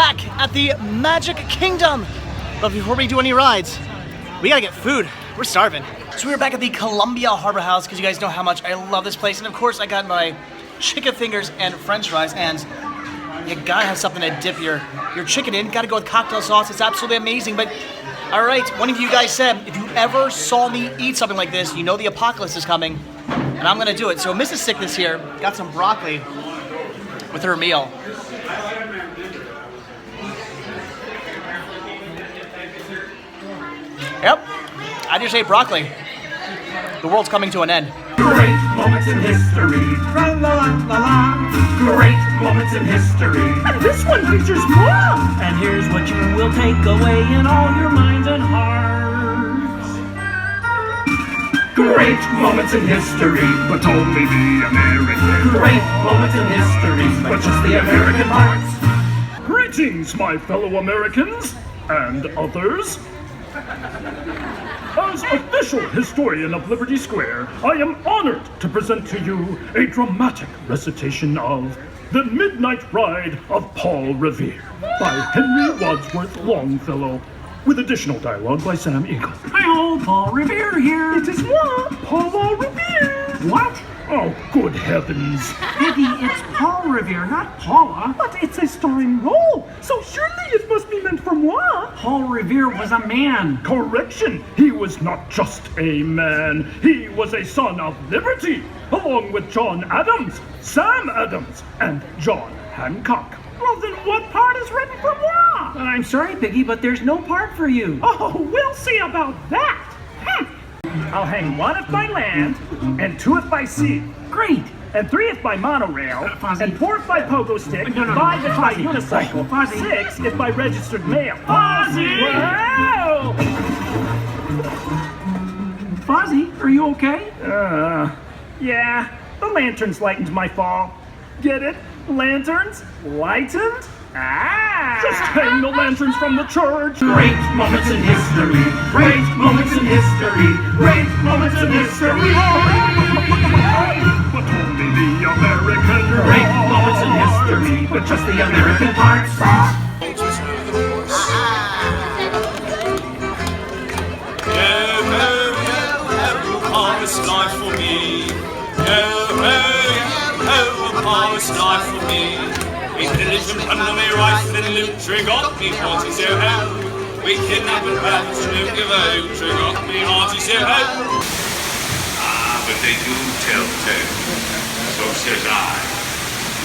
back at the Magic Kingdom. But before we do any rides, we gotta get food. We're starving. So we're back at the Columbia Harbor House because you guys know how much I love this place. And of course, I got my chicken fingers and french fries. And you gotta have something to dip your chicken in. Gotta go with cocktail sauce. It's absolutely amazing. But all right, one of you guys said, if you ever saw me eat something like this, you know the apocalypse is coming. And I'm gonna do it. So Mrs. Sickness here got some broccoli with her meal. Yep, I just ate broccoli. The world's coming to an end. Great moments in history. La la la la. Great moments in history. And this one features Mom. And here's what you will take away in all your minds and hearts. Great moments in history, but only the American. Great moments in history, but just the American parts. Greetings, my fellow Americans and others. As official historian of Liberty Square, I am honored to present to you a dramatic recitation of The Midnight Ride of Paul Revere by Henry Wadsworth Longfellow, with additional dialogue by Sam Eagle. Hello, Paul Revere here. It is moi, Paul Revere. What? Oh, good heavens. Piggy, it's Paul Revere, not Paula. But it's a starring role, so surely it must be meant for moi. Paul Revere was a man. Correction, he was not just a man. He was a son of liberty, along with John Adams, Sam Adams, and John Hancock. Well, then what part is written for moi? I'm sorry, Piggy, but there's no part for you. Oh, we'll see about that. I'll hang 1th by land, and 2th by sea. Great. And 3th by monorail, Fozzie. and 4th by pogo stick, No, 5 is by Fozzie. unicycle, Fozzie. 6 is by registered mail. Fozzie! Wow! Fozzie, are you okay? Yeah, the lanterns lightened my fall. Get it? Lanterns? Lightened? Ah! Just hang the lanterns from the church. Great moments in history. Great moments in history. Great moments in history. But only the American. Great moments in history. But just the American parts. Harvest life for me. Harvest life for me. We pillaged and plundered me rice and loot, got me hearty so ho. We kidnapped and ravished and don't give a hoot, got me hearty so ho. Ah, but they do tell tales. So says I.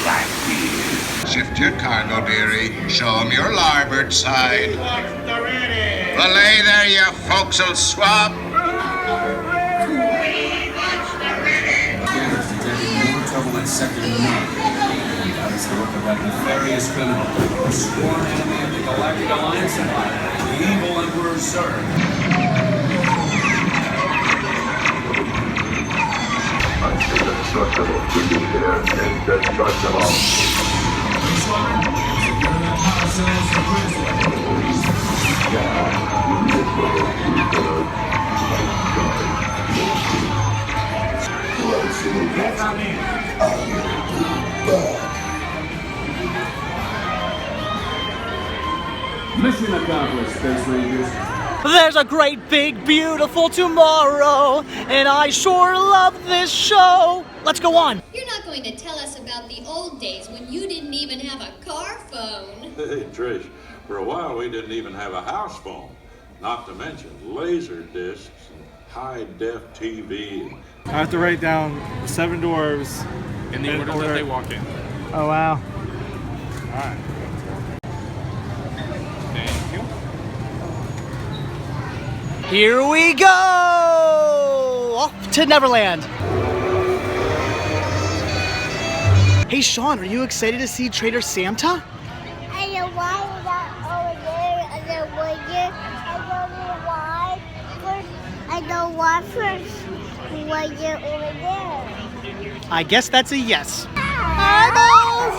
Blackbeard. Shift your cargo, dearie. Show 'em your larboard side. Belay there, you forecastle swab. Trouble at second and none. That is the work of that nefarious criminal, a sworn enemy of the Galactic Alliance, and the evil Emperor Zurg. Mission accomplished, Space Rangers. There's a great, big, beautiful tomorrow, and I sure love this show. Let's go on. You're not going to tell us about the old days when you didn't even have a car phone. Hey, Trish, for a while we didn't even have a house phone. Not to mention laser discs and high-def TV. I have to write down 7 dwarves in the order that they walk in. Oh, wow. All right. Thank you. Here we go! Off to Neverland. Hey, Sean, are you excited to see Trader Santa? I know why we got over there, and then over here. I know why first. Why you're over there. I guess that's a yes. Eyeballs!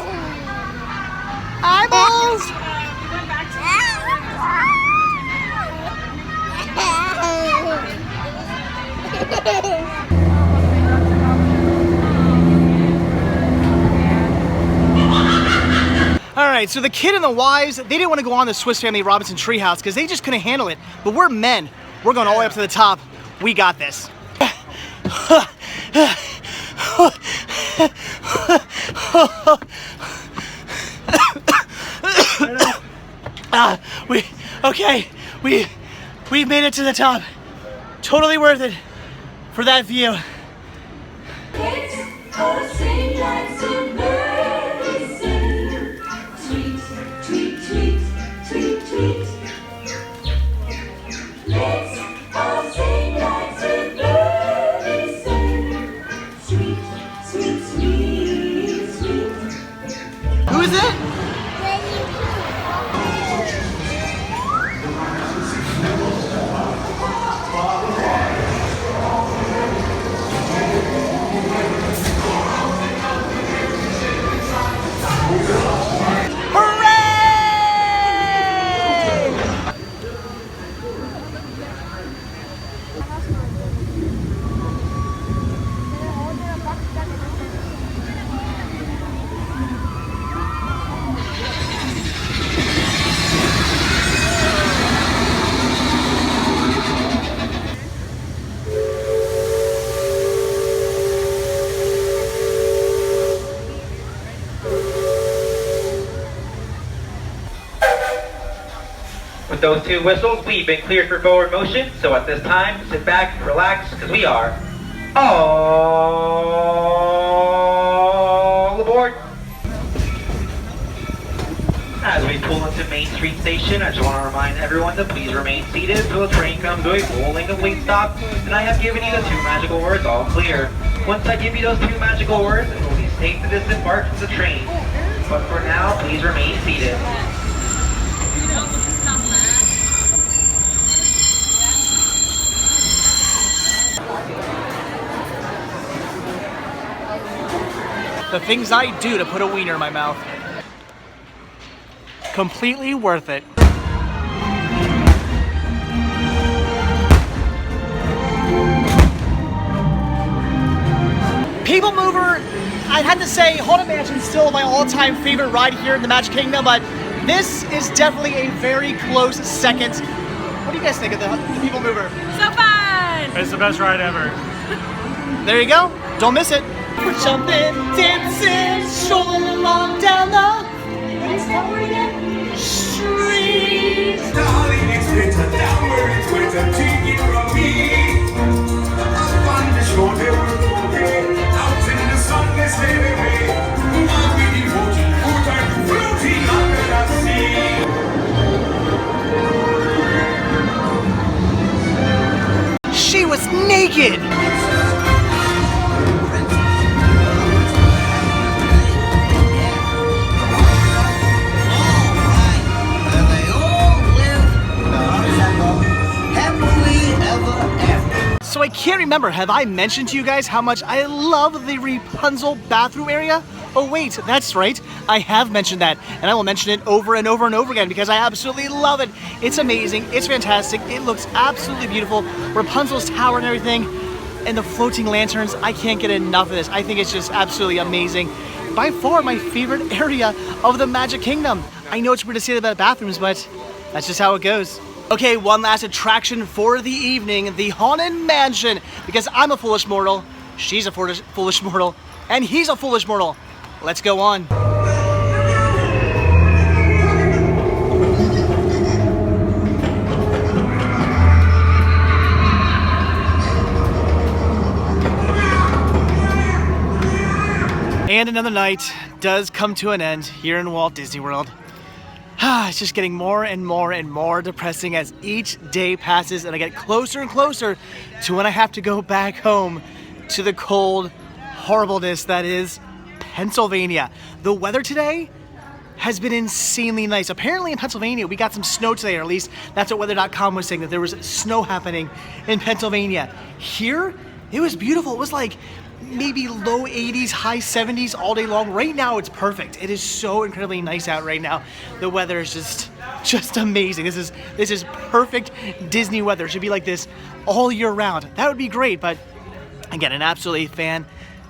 Eyeballs! All right, so the kid and the wives, they didn't want to go on the Swiss Family Robinson treehouse because they just couldn't handle it. But we're men. We're going all the way up to the top. We got this. We made it to the top. Totally worth it for that view. Who is it? With those two whistles, we've been cleared for forward motion, so at this time, sit back, relax, because we are all aboard. As we pull into Main Street Station, I just want to remind everyone to please remain seated until the train comes to a rolling complete stop, and I have given you the two magical words, all clear. Once I give you those two magical words, it will be safe to disembark from the train. But for now, please remain seated. The things I do to put a wiener in my mouth. Completely worth it. People Mover, I'd have to say Haunted Mansion is still my all-time favorite ride here in the Magic Kingdom, but this is definitely a very close second. What do you guys think of the People Mover? So fun! It's the best ride ever. There you go. Don't miss it. We're jumping, dancing, strolling along down the street. Darling, it's winter, down where it's winter, take it from me. On the shore, they were floating, out in the sun, they stayed away. I'll be devoted, put our floating under the sea. She was naked. So I can't remember, have I mentioned to you guys how much I love the Rapunzel bathroom area? Oh wait, that's right, I have mentioned that, and I will mention it over and over and over again because I absolutely love it. It's amazing, it's fantastic, it looks absolutely beautiful. Rapunzel's tower and everything, and the floating lanterns, I can't get enough of this. I think it's just absolutely amazing. By far my favorite area of the Magic Kingdom. I know it's weird to say that about bathrooms, but that's just how it goes. Okay, one last attraction for the evening, the Haunted Mansion. Because I'm a foolish mortal, she's a foolish mortal, and he's a foolish mortal. Let's go on. And another night does come to an end here in Walt Disney World. It's just getting more and more and more depressing as each day passes and I get closer and closer to when I have to go back home to the cold horribleness that is Pennsylvania. The weather today has been insanely nice. Apparently in Pennsylvania we got some snow today, or at least that's what weather.com was saying, that there was snow happening in Pennsylvania. Here, it was beautiful. It was like maybe low 80s, high 70s all day long. Right now it's perfect. It is so incredibly nice out right now. The weather is just amazing. This is perfect Disney weather. It should be like this all year round. That would be great, but again, an absolutely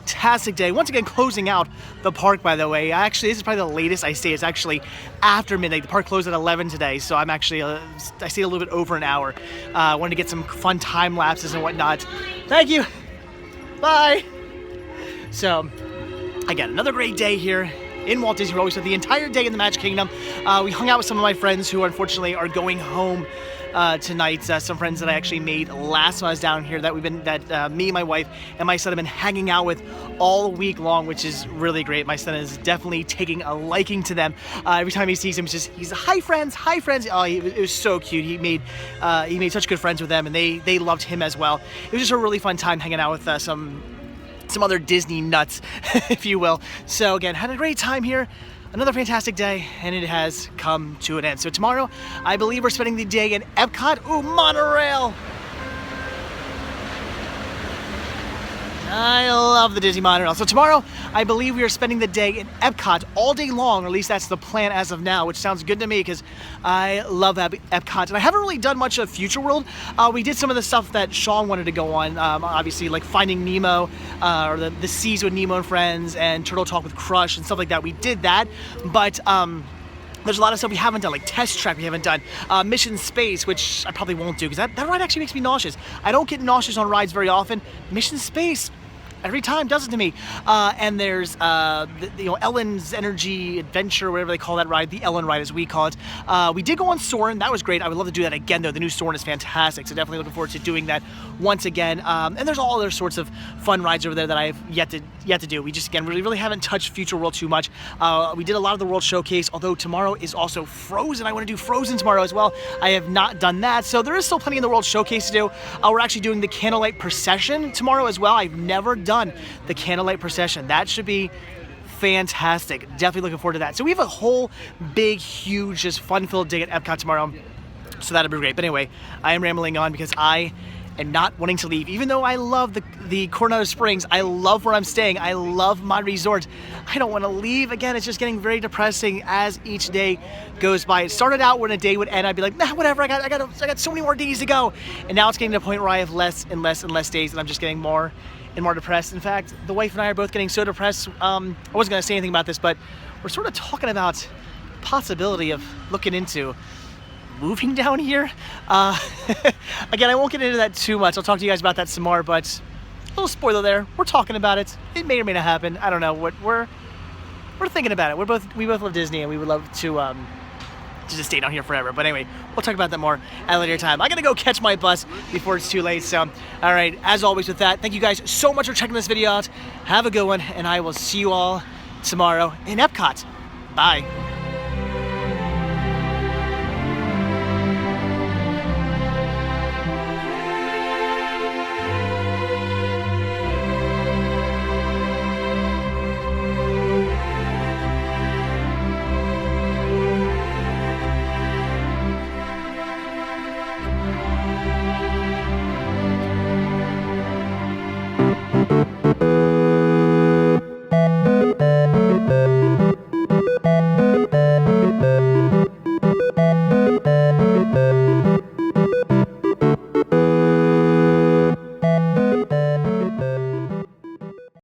fantastic day. Once again, closing out the park, by the way. Actually, this is probably the latest I stay. It's actually after midnight. The park closed at 11 today, so I'm actually, I stayed a little bit over an hour. Wanted to get some fun time lapses and whatnot. Thank you. Bye. So, again, another great day here in Walt Disney World. We spent the entire day in the Magic Kingdom. We hung out with some of my friends who unfortunately are going home tonight. Some friends that I actually made last time I was down here that me, my wife, and my son have been hanging out with all week long, which is really great. My son is definitely taking a liking to them. Every time he sees them, he's hi friends, hi friends. Oh, it was so cute. He made such good friends with them, and they loved him as well. It was just a really fun time hanging out with some other Disney nuts, if you will. So again, had a great time here. Another fantastic day, and it has come to an end. So tomorrow, I believe we're spending the day in Epcot. Ooh, monorail! I love the Disney monorail. So tomorrow, I believe we are spending the day in Epcot all day long, or at least that's the plan as of now, which sounds good to me because I love Epcot. And I haven't really done much of Future World. We did some of the stuff that Sean wanted to go on, obviously like Finding Nemo, or the Seas with Nemo and Friends, and Turtle Talk with Crush, and stuff like that. We did that, but there's a lot of stuff we haven't done, like Test Track we haven't done, Mission Space, which I probably won't do because that ride actually makes me nauseous. I don't get nauseous on rides very often. Mission Space, every time does it to me. And there's Ellen's Energy Adventure, whatever they call that ride, the Ellen ride as we call it. We did go on Soarin', that was great. I would love to do that again though. The new Soarin' is fantastic, so definitely looking forward to doing that once again. And there's all other sorts of fun rides over there that I've yet to do. We just again really haven't touched Future World too much. We did a lot of the World Showcase, although tomorrow is also Frozen. I want to do Frozen tomorrow as well. I have not done that, so there is still plenty in the World Showcase to do. We're actually doing the Candlelight Procession tomorrow as well. I've never done the Candlelight Procession. That should be fantastic. Definitely looking forward to that. So we have a whole big, huge, just fun-filled day at Epcot tomorrow. So that'll be great. But anyway, I am rambling on because I am not wanting to leave. Even though I love the Coronado Springs, I love where I'm staying, I love my resort, I don't want to leave. Again, it's just getting very depressing as each day goes by. It started out when a day would end, I'd be like, nah, whatever, I got so many more days to go. And now it's getting to a point where I have less and less and less days, and I'm just getting more and more depressed. In fact, the wife and I are both getting so depressed. I wasn't going to say anything about this, but we're sort of talking about possibility of looking into moving down here. Again, I won't get into that too much. I'll talk to you guys about that some more, but a little spoiler there. We're talking about it. It may or may not happen. I don't know. We're thinking about it. We both love Disney, and we would love to just stay down here forever. But anyway, we'll talk about that more at a later time. I gotta go catch my bus before it's too late. So, all right, as always with that, thank you guys so much for checking this video out. Have a good one, and I will see you all tomorrow in Epcot. Bye.